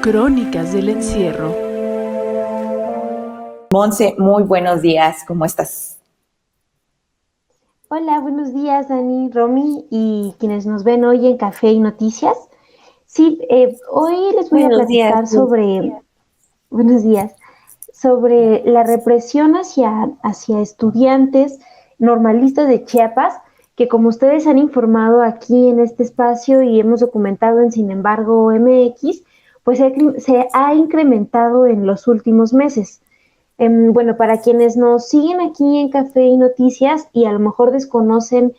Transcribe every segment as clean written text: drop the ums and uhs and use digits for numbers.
Crónicas del encierro. Monse, muy buenos días, ¿cómo estás? Hola, buenos días, Dani, Romy y quienes nos ven hoy en Café y Noticias. Sí, hoy les voy a Buenos días. platicar buenos días, sobre la represión hacia estudiantes normalistas de Chiapas, que como ustedes han informado aquí en este espacio y hemos documentado en Sin embargo MX, pues se ha incrementado en los últimos meses. Bueno, para quienes nos siguen aquí en Café y Noticias y a lo mejor desconocen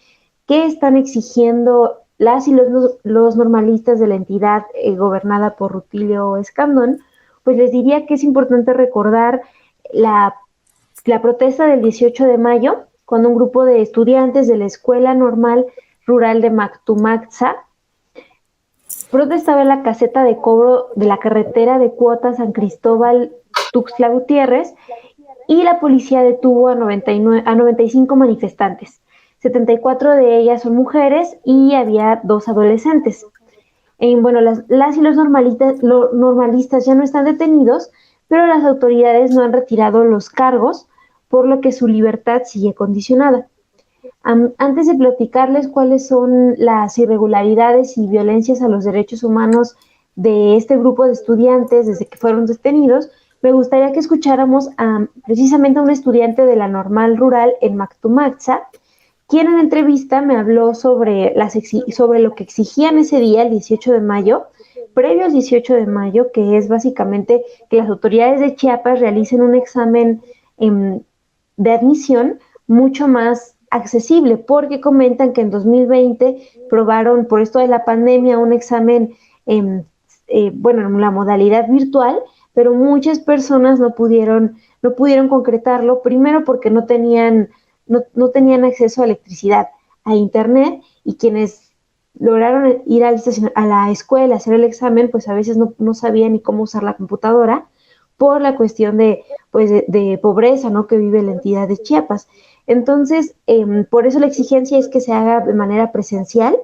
qué están exigiendo las y los normalistas de la entidad gobernada por Rutilio Escandón, pues les diría que es importante recordar la, la protesta del 18 de mayo, cuando un grupo de estudiantes de la Escuela Normal Rural de Mactumaxa protestaba en la caseta de cobro de la carretera de Cuota San Cristóbal Tuxtla Gutiérrez, y la policía detuvo a 95 manifestantes. 74 de ellas son mujeres y había 2 adolescentes. Bueno, las y los normalistas ya no están detenidos, pero las autoridades no han retirado los cargos, por lo que su libertad sigue condicionada. Antes de platicarles cuáles son las irregularidades y violencias a los derechos humanos de este grupo de estudiantes desde que fueron detenidos, me gustaría que escucháramos precisamente a un estudiante de la Normal Rural en Mactumaxa, quien en entrevista me habló sobre lo que exigían ese día, el 18 de mayo, previo al 18 de mayo, que es básicamente que las autoridades de Chiapas realicen un examen de admisión mucho más accesible, porque comentan que en 2020 probaron por esto de la pandemia un examen, en la modalidad virtual, pero muchas personas no pudieron concretarlo, primero porque no tenían acceso a electricidad, a internet, y quienes lograron ir a la escuela a hacer el examen, pues a veces no sabían ni cómo usar la computadora por la cuestión de pobreza, ¿no?, que vive la entidad de Chiapas. Entonces, por eso la exigencia es que se haga de manera presencial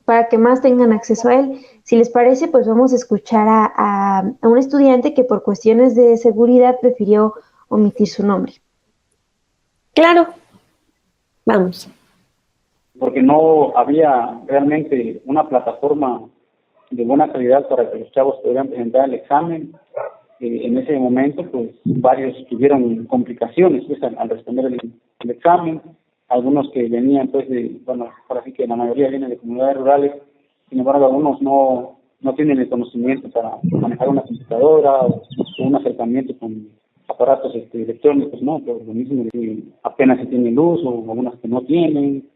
para que más tengan acceso a él. Si les parece, pues vamos a escuchar a un estudiante que por cuestiones de seguridad prefirió omitir su nombre. Claro, vamos. Porque no había realmente una plataforma de buena calidad para que los chavos pudieran presentar el examen. En ese momento, pues, varios tuvieron complicaciones pues, al responder el examen. Algunos que venían, pues, ahora sí que la mayoría vienen de comunidades rurales. Sin embargo, algunos no tienen el conocimiento para manejar una computadora o un acercamiento con aparatos electrónicos, ¿no? Por lo mismo que apenas se tiene luz, o algunas que no tienen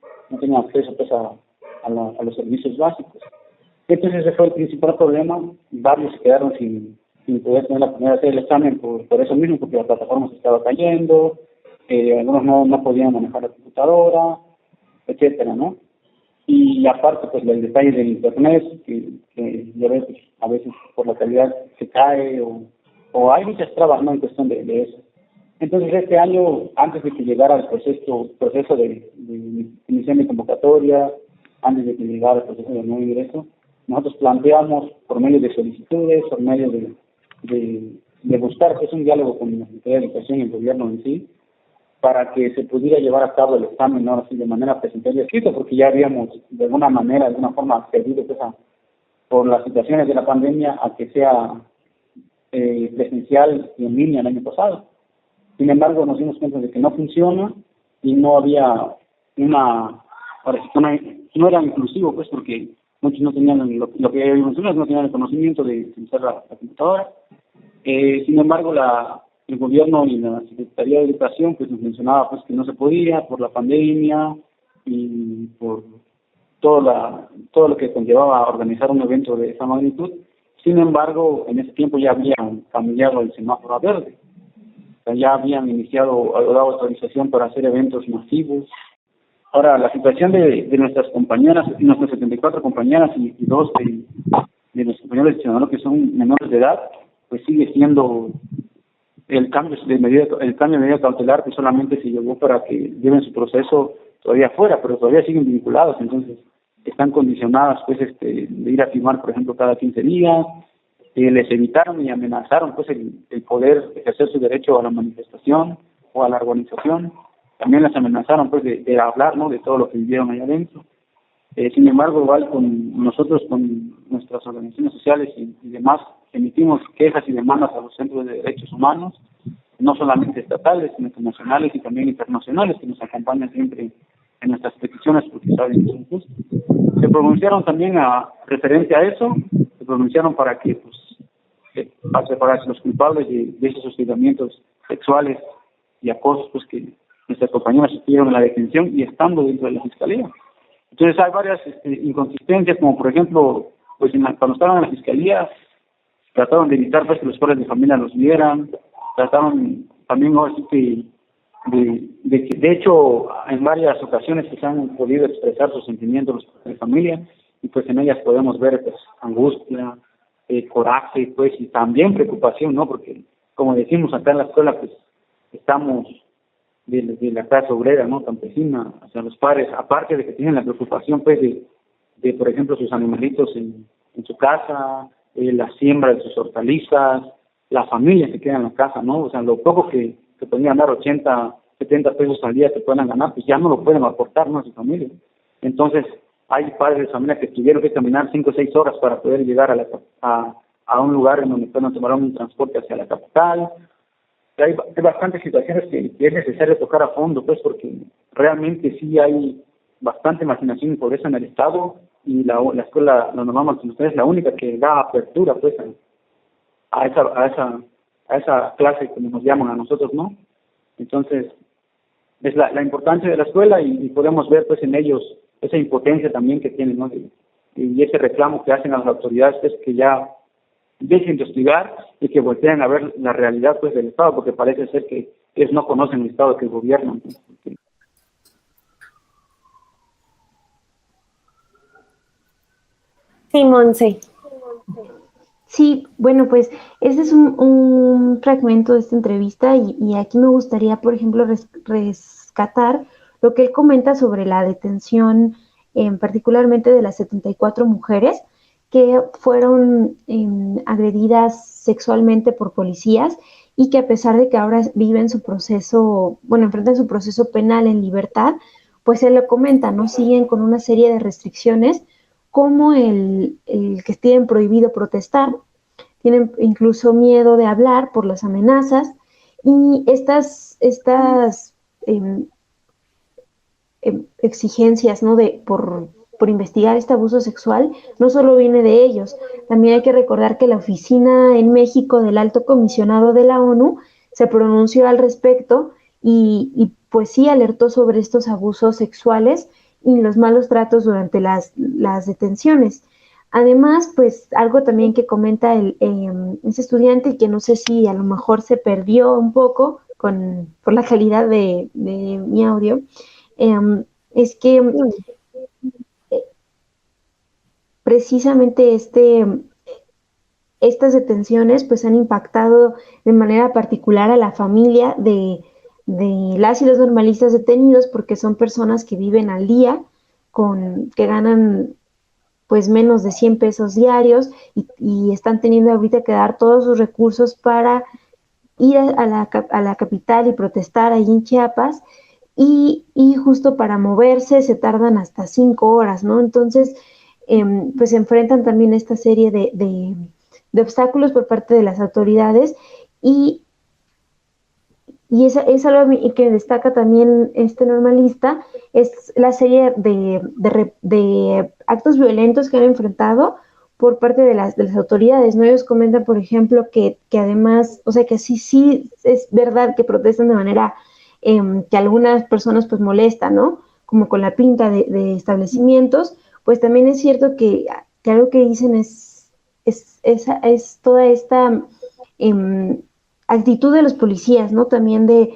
acceso pues a los servicios básicos. Entonces ese fue el principal problema. Varios se quedaron sin poder tener la oportunidad de hacer el examen por eso mismo, porque la plataforma se estaba cayendo, algunos no podían manejar la computadora, etcétera, ¿no? Y aparte, pues, el detalle del internet, que ya ves, pues, a veces por la calidad se cae, o hay muchas trabas, ¿no?, en cuestión de eso. Entonces, este año, antes de que llegara el proceso de iniciar mi convocatoria, antes de que llegara el proceso de nuevo ingreso, nosotros planteamos, por medio de solicitudes, por medio de buscar pues, un diálogo con la Secretaría de Educación y el gobierno en sí, para que se pudiera llevar a cabo el examen, ¿no?, así de manera presencial y escrito, porque ya habíamos, de alguna forma, accedido pues, por las situaciones de la pandemia a que sea presencial y en línea el año pasado. Sin embargo, nos dimos cuenta de que no funciona y no había no era inclusivo, pues, porque muchos no tenían lo que mencionas, no tenían el conocimiento de utilizar la computadora. Sin embargo, el gobierno y la Secretaría de Educación pues nos mencionaba pues que no se podía por la pandemia y por todo lo que conllevaba a organizar un evento de esa magnitud. Sin embargo, en ese tiempo ya habían cambiado el semáforo a verde. Ya habían iniciado o dado autorización para hacer eventos masivos. Ahora, la situación de nuestras compañeras, nuestras 74 compañeras y 2 de nuestros compañeros de Sinaloa que son menores de edad, pues sigue siendo el cambio de medida cautelar que solamente se llevó para que lleven su proceso todavía fuera, pero todavía siguen vinculados, entonces están condicionadas pues de ir a firmar, por ejemplo, cada 15 días, les evitaron y amenazaron pues el poder ejercer su derecho a la manifestación o a la organización. También les amenazaron pues de hablar, ¿no?, de todo lo que vivieron allá adentro. Sin embargo, igual nosotros con nuestras organizaciones sociales y demás emitimos quejas y demandas a los centros de derechos humanos, no solamente estatales, sino nacionales y también internacionales, que nos acompañan siempre en nuestras peticiones porque saben que son justas. Se pronunciaron también referente a eso, se pronunciaron para que para los culpables de esos hostigamientos sexuales y acosos pues que nuestras compañeras sufrieron en la detención y estando dentro de la fiscalía. Entonces hay varias inconsistencias, como por ejemplo, pues cuando estaban en la fiscalía trataron de evitar pues que los padres de familia los vieran, trataron también, ¿no?, así que de hecho en varias ocasiones pues han podido expresar sus sentimientos los padres de familia, y pues en ellas podemos ver pues angustia, coraje, pues, y también preocupación, ¿no? Porque como decimos acá en la escuela, pues estamos de la clase obrera, ¿no?, campesina, o sea, los padres, aparte de que tienen la preocupación pues de por ejemplo sus animalitos en su casa, la siembra de sus hortalizas, la familia que queda en la casa, ¿no? O sea, lo poco que podían dar 80, 70 pesos al día que puedan ganar, pues ya no lo pueden aportar, ¿no?, a su familia. Entonces hay padres de familia que tuvieron que caminar 5 o 6 horas para poder llegar a un lugar en donde puedan tomar un transporte hacia la capital. Hay bastantes situaciones que es necesario tocar a fondo, pues, porque realmente sí hay bastante marginación y pobreza en el Estado, y la escuela, la normal Martín es la única que da apertura, pues, a esa clase, como nos llaman a nosotros, ¿no? Entonces, es la importancia de la escuela, y podemos ver, pues, en ellos esa impotencia también que tienen, ¿no? Y ese reclamo que hacen a las autoridades es que ya dejen de hostigar y que volteen a ver la realidad pues del Estado, porque parece ser que ellos no conocen el Estado que gobiernan. Sí, Monse. Sí, bueno, pues ese es un fragmento de esta entrevista y aquí me gustaría, por ejemplo, rescatar lo que él comenta sobre la detención, particularmente de las 74 mujeres que fueron agredidas sexualmente por policías y que a pesar de que ahora viven su proceso, bueno, enfrentan su proceso penal en libertad, pues él lo comenta, ¿no? Siguen con una serie de restricciones como el que tienen prohibido protestar, tienen incluso miedo de hablar por las amenazas, y estas exigencias, ¿no?, por investigar este abuso sexual, no solo viene de ellos. También hay que recordar que la oficina en México del Alto Comisionado de la ONU se pronunció al respecto y pues sí alertó sobre estos abusos sexuales y los malos tratos durante las detenciones. Además, pues algo también que comenta ese estudiante, y que no sé si a lo mejor se perdió un poco por la calidad de mi audio, es que precisamente estas detenciones pues han impactado de manera particular a la familia de las y los normalistas detenidos, porque son personas que viven al día, que ganan pues menos de 100 pesos diarios y están teniendo ahorita que dar todos sus recursos para ir a la capital y protestar ahí en Chiapas, y justo para moverse se tardan hasta 5 horas, ¿no? Entonces, pues se enfrentan también esta serie de obstáculos por parte de las autoridades, y es algo que destaca también este normalista, es la serie de actos violentos que han enfrentado por parte de las autoridades, ¿no? Ellos comentan, por ejemplo, que además, o sea, que sí es verdad que protestan de manera que algunas personas pues molestan, ¿no? Como con la pinta de establecimientos, pues también es cierto que algo que dicen es toda esta actitud de los policías, ¿no? También de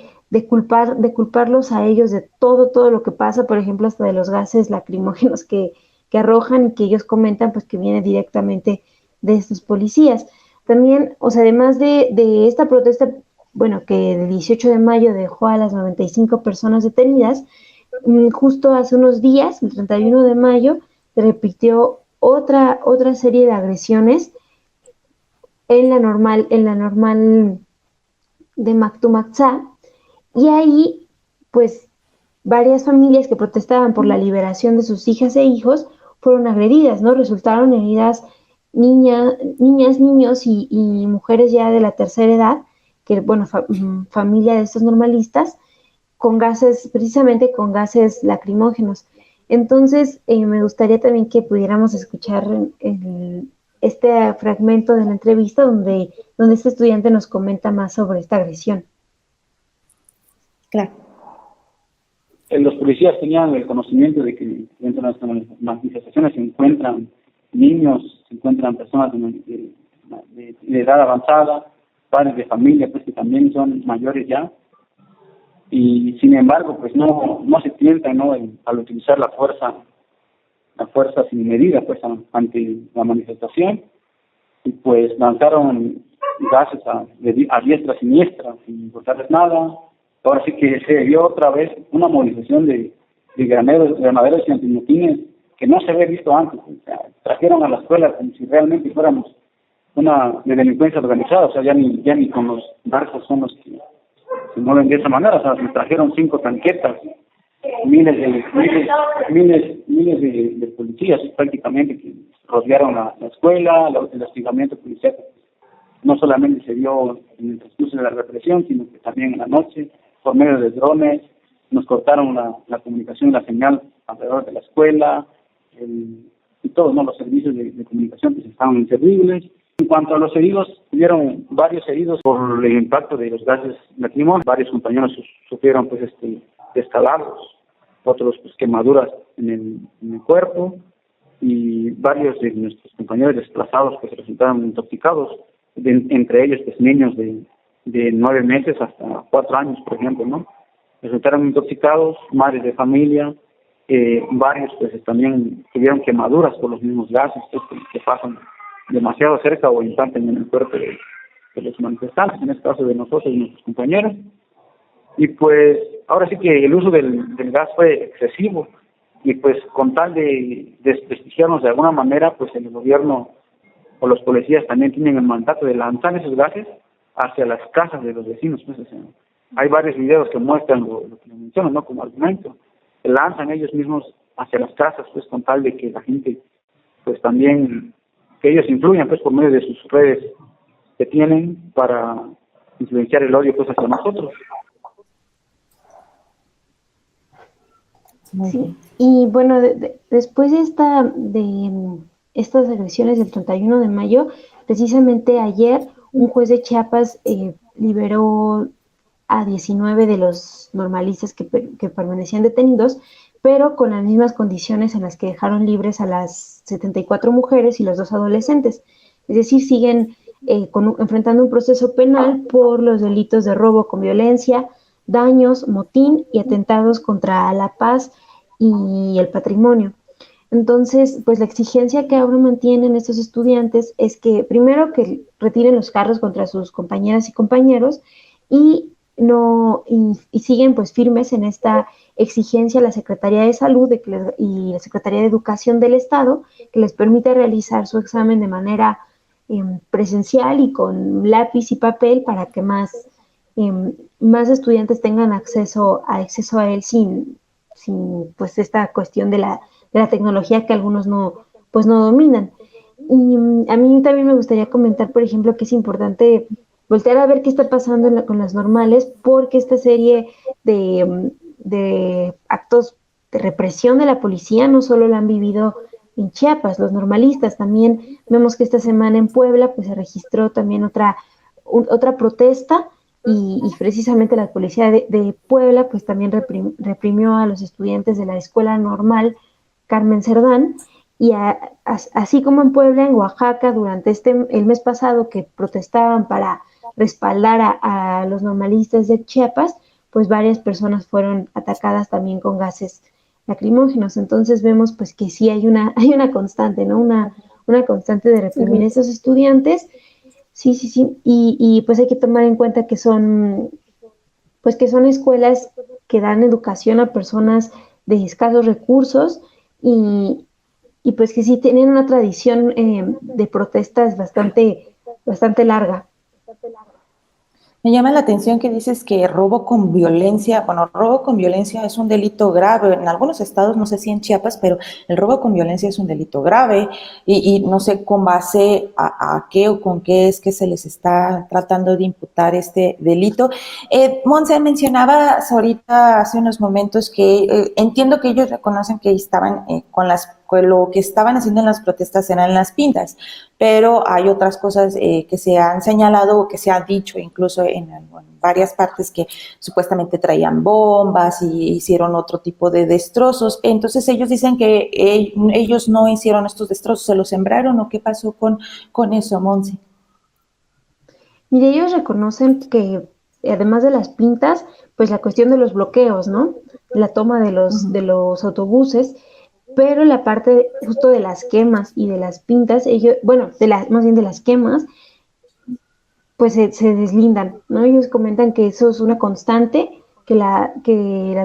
culparlos a ellos de todo lo que pasa, por ejemplo, hasta de los gases lacrimógenos que arrojan, y que ellos comentan pues que viene directamente de estos policías. También, o sea, además de esta protesta, bueno, que el 18 de mayo dejó a las 95 personas detenidas, justo hace unos días, el 31 de mayo, se repitió otra serie de agresiones en la normal de Mactumaxá, y ahí pues varias familias que protestaban por la liberación de sus hijas e hijos fueron agredidas, ¿no? Resultaron heridas niñas, niños y mujeres ya de la tercera edad, que bueno, familia de estos normalistas, con gases, precisamente con gases lacrimógenos. Entonces, me gustaría también que pudiéramos escuchar este fragmento de la entrevista donde este estudiante nos comenta más sobre esta agresión. Claro. Los policías tenían el conocimiento de que dentro de las manifestaciones se encuentran niños, se encuentran personas de edad avanzada, padres de familia, pues que también son mayores ya, y sin embargo, pues no se tientan, ¿no?, al utilizar la fuerza sin medida, pues ante la manifestación, y pues lanzaron gases a diestra y siniestra, sin importarles nada. Ahora sí que se vio otra vez una movilización de granaderos y antimotines que no se había visto antes. O sea, trajeron a la escuela como si realmente fuéramos una de delincuencia organizada. O sea, ya ni con los narcos son los que se mueven de esa manera. O sea, se trajeron 5 tanquetas, miles de policías prácticamente que rodearon la escuela. El hostigamiento policial no solamente se vio en el transcurso de la represión, sino que también en la noche, por medio de drones, nos cortaron la comunicación y la señal alrededor de la escuela, y todos, ¿no?, los servicios de comunicación que estaban inservibles. En cuanto a los heridos, hubieron varios heridos por el impacto de los gases lacrimógenos. Varios compañeros sufrieron pues descalabros, otros pues quemaduras en el cuerpo, y varios de nuestros compañeros desplazados pues resultaron intoxicados, entre ellos pues niños de 9 meses hasta 4 años, por ejemplo, ¿no? Resultaron intoxicados, madres de familia, varios pues también tuvieron quemaduras por los mismos gases pues, que pasan demasiado cerca o impactan en el cuerpo de los manifestantes, en este caso de nosotros y nuestros compañeros. Y pues ahora sí que el uso del gas fue excesivo, y pues con tal de desprestigiarnos de alguna manera, pues el gobierno o los policías también tienen el mandato de lanzar esos gases hacia las casas de los vecinos. Pues, o sea, hay varios videos que muestran lo que les menciono, ¿no?, como argumento. Lanzan ellos mismos hacia las casas, pues con tal de que la gente, pues también, que ellos influyan pues por medio de sus redes que tienen para influenciar el odio pues hacia nosotros. Sí. Y bueno, después de estas agresiones del 31 de mayo, precisamente ayer un juez de Chiapas liberó a 19 de los normalistas que permanecían detenidos, pero con las mismas condiciones en las que dejaron libres a las 74 mujeres y los 2 adolescentes. Es decir, siguen enfrentando un proceso penal por los delitos de robo con violencia, daños, motín y atentados contra la paz y el patrimonio. Entonces, pues la exigencia que ahora mantienen estos estudiantes es que primero que retiren los cargos contra sus compañeras y compañeros, y siguen pues firmes en esta exigencia a la Secretaría de Salud y la Secretaría de Educación del Estado, que les permita realizar su examen de manera presencial y con lápiz y papel para que más estudiantes tengan acceso a él sin pues esta cuestión de la tecnología que algunos no dominan. Y a mí también me gustaría comentar, por ejemplo, que es importante voltear a ver qué está pasando con las normales, porque esta serie de actos de represión de la policía no solo la han vivido en Chiapas, los normalistas. También vemos que esta semana en Puebla pues se registró también otra protesta, y precisamente la policía de Puebla pues también reprimió a los estudiantes de la Escuela Normal Carmen Cerdán, y así como en Puebla, en Oaxaca, durante el mes pasado, que protestaban para respaldar a los normalistas de Chiapas, pues varias personas fueron atacadas también con gases lacrimógenos. Entonces vemos pues que sí hay una constante, ¿no? Una constante de reprimir a estos estudiantes. Sí, y pues hay que tomar en cuenta que son escuelas que dan educación a personas de escasos recursos, y pues que sí tienen una tradición de protestas bastante bastante larga. Me llama la atención que dices que robo con violencia, bueno, robo con violencia es un delito grave. En algunos estados, no sé si en Chiapas, pero el robo con violencia es un delito grave y no sé con base a qué o con qué es que se les está tratando de imputar este delito. Monse, mencionabas ahorita hace unos momentos que entiendo que ellos reconocen que estaban con lo que estaban haciendo en las protestas eran las pintas, pero hay otras cosas que se han señalado o que se ha dicho incluso en varias partes que supuestamente traían bombas y hicieron otro tipo de destrozos. Entonces ellos dicen que ellos no hicieron estos destrozos, ¿se los sembraron o qué pasó con eso, Monse? Mire, ellos reconocen que además de las pintas, pues la cuestión de los bloqueos, ¿no? La toma de los autobuses, pero la parte justo de las quemas y de las pintas, ellos, bueno, más bien de las quemas, pues se deslindan, ¿no? Ellos comentan que eso es una constante, que la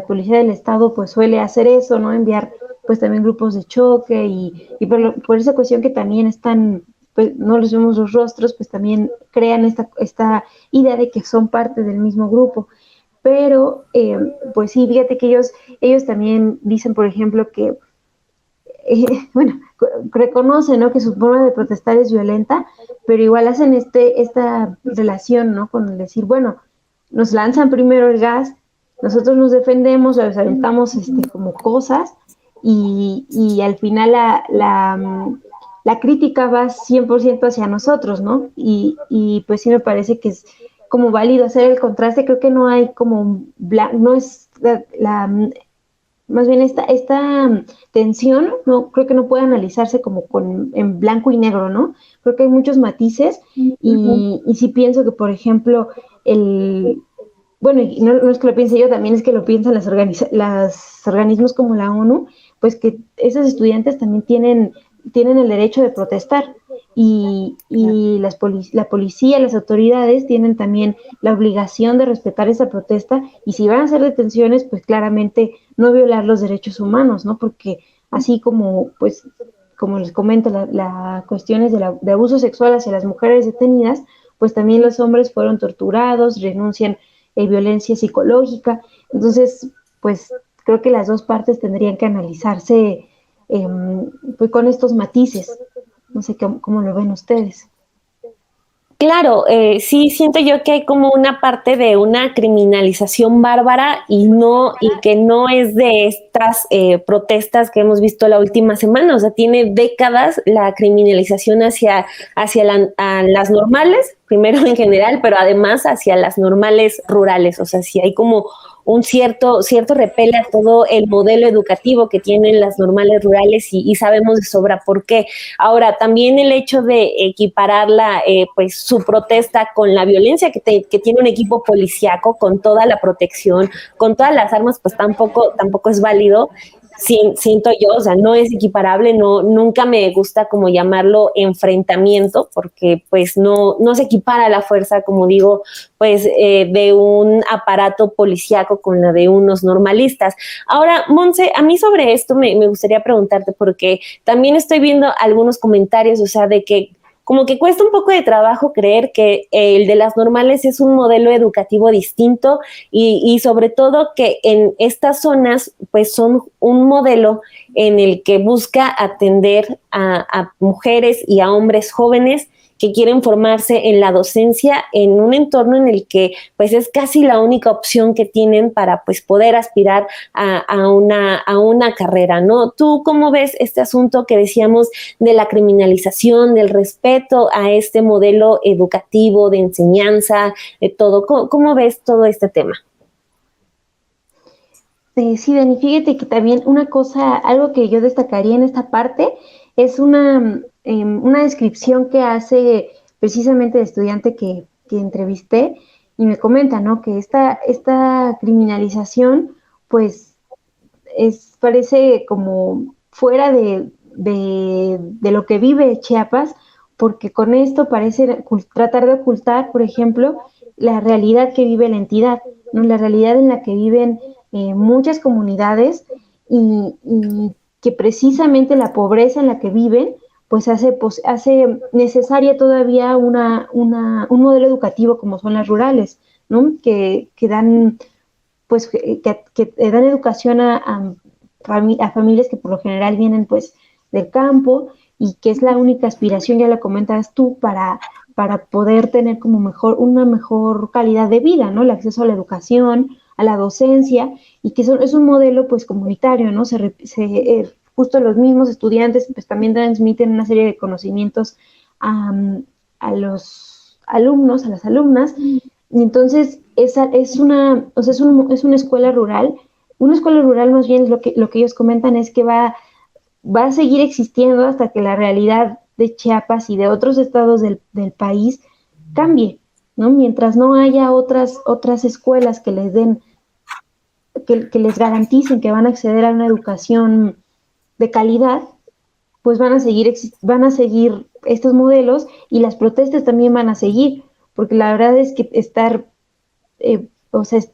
policía del estado pues suele hacer eso, ¿no? Enviar pues también grupos de choque y por esa cuestión que también están, pues no les vemos los rostros, pues también crean esta idea de que son parte del mismo grupo. Pero, pues sí, fíjate que ellos también dicen, por ejemplo, que bueno, reconocen, ¿no?, que su forma de protestar es violenta, pero igual hacen esta relación, ¿no?, con el decir, bueno, nos lanzan primero el gas, nosotros nos defendemos, les aventamos como cosas, y al final la crítica va 100% hacia nosotros, ¿no? Y pues sí me parece que es como válido hacer el contraste. Creo que no hay como no es más bien esta tensión, no creo que no puede analizarse como en blanco y negro, ¿no? Creo que hay muchos matices y sí pienso que, por ejemplo, bueno, y no es que lo piense yo, también es que lo piensan los organismos como la ONU, pues que esos estudiantes también tienen el derecho de protestar y la policía, las autoridades tienen también la obligación de respetar esa protesta y si van a hacer detenciones, pues claramente no violar los derechos humanos, ¿no? Porque así como, pues, como les comento, la cuestiones de abuso sexual hacia las mujeres detenidas, pues también los hombres fueron torturados, renuncian violencia psicológica. Entonces, pues creo que las dos partes tendrían que analizarse pues con estos matices. No sé cómo lo ven ustedes. Claro, sí siento yo que hay como una parte de una criminalización bárbara y que no es de estas protestas que hemos visto la última semana. O sea, tiene décadas la criminalización hacia las normales, primero en general, pero además hacia las normales rurales. O sea, sí hay como un cierto repele a todo el modelo educativo que tienen las normales rurales y sabemos de sobra por qué. Ahora, también el hecho de equipararla, pues su protesta con la violencia que tiene un equipo policíaco, con toda la protección, con todas las armas, pues tampoco es válido. Siento yo, o sea, no es equiparable, nunca me gusta como llamarlo enfrentamiento, porque pues no se equipara la fuerza, como digo, pues de un aparato policíaco con la de unos normalistas. Ahora, Monse, a mí sobre esto me gustaría preguntarte, porque también estoy viendo algunos comentarios, o sea, de que como que cuesta un poco de trabajo creer que el de las normales es un modelo educativo distinto y sobre todo que en estas zonas pues son un modelo en el que busca atender a mujeres y a hombres jóvenes que quieren formarse en la docencia en un entorno en el que pues es casi la única opción que tienen para pues poder aspirar a una carrera, ¿no? ¿Tú cómo ves este asunto que decíamos de la criminalización, del respeto a este modelo educativo, de enseñanza, de todo? ¿Cómo ves todo este tema? Sí, Dani, fíjate que también algo que yo destacaría en esta parte es una descripción que hace precisamente el estudiante que entrevisté y me comenta, ¿no?, que esta criminalización pues parece como fuera de lo que vive Chiapas, porque con esto parece tratar de ocultar, por ejemplo, la realidad que vive la entidad, ¿no?, la realidad en la que viven muchas comunidades y que precisamente la pobreza en la que viven pues hace necesaria todavía un modelo educativo como son las rurales, ¿no? Que dan, pues, que dan educación a familias que por lo general vienen, pues, del campo, y que es la única aspiración, ya lo comentas tú, para poder tener como una mejor calidad de vida, ¿no? El acceso a la educación, a la docencia, y que es un modelo, pues, comunitario, ¿no? Justo los mismos estudiantes, pues, también transmiten una serie de conocimientos a los alumnos, a las alumnas, y entonces es una escuela rural. Una escuela rural, más bien, lo que ellos comentan es que va a seguir existiendo hasta que la realidad de Chiapas y de otros estados del país cambie, ¿no? Mientras no haya otras escuelas que les den, que les garanticen que van a acceder a una educación de calidad, pues van a seguir estos modelos, y las protestas también van a seguir, porque la verdad es que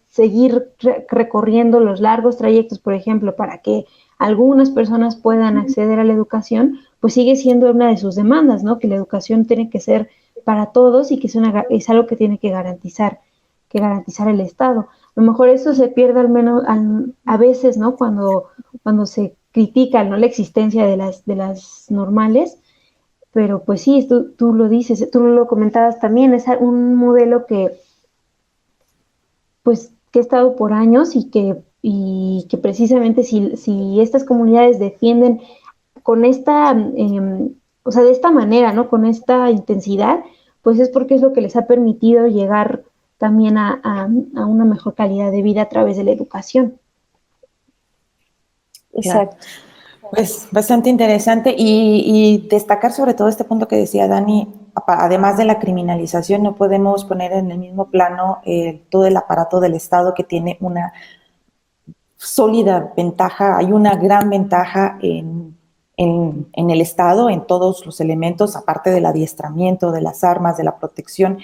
seguir recorriendo los largos trayectos, por ejemplo, para que algunas personas puedan acceder a la educación, pues sigue siendo una de sus demandas, ¿no? Que la educación tiene que ser para todos, y que es algo que tiene que garantizar el Estado. A lo mejor eso se pierde al menos a veces, ¿no? Cuando se critica, ¿no?, la existencia de las normales, pero pues sí, tú lo dices, tú lo comentabas también, es un modelo que ha estado por años, y que precisamente si estas comunidades defienden con esta, de esta manera, ¿no?, con esta intensidad, pues es porque es lo que les ha permitido llegar también a una mejor calidad de vida a través de la educación. Exacto. Pues bastante interesante, y destacar sobre todo este punto que decía Dani. Además de la criminalización, no podemos poner en el mismo plano todo el aparato del Estado, que tiene una sólida ventaja. Hay una gran ventaja en el Estado, en todos los elementos, aparte del adiestramiento, de las armas, de la protección,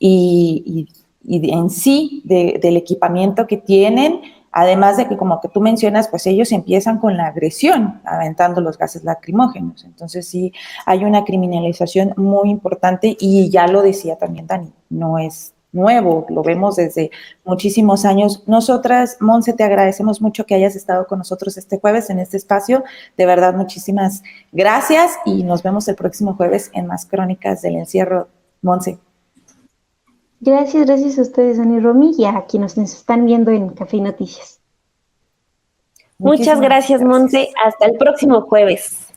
y en sí del equipamiento que tienen. Además de que, como que tú mencionas, pues ellos empiezan con la agresión, aventando los gases lacrimógenos. Entonces sí, hay una criminalización muy importante, y ya lo decía también Dani, no es nuevo, lo vemos desde muchísimos años. Nosotras, Monse, te agradecemos mucho que hayas estado con nosotros este jueves en este espacio. De verdad, muchísimas gracias, y nos vemos el próximo jueves en más Crónicas del Encierro. Monse. Gracias a ustedes, Dani, Romy, y a quienes nos están viendo en Café y Noticias. Muchas gracias, Monse. Hasta el próximo jueves.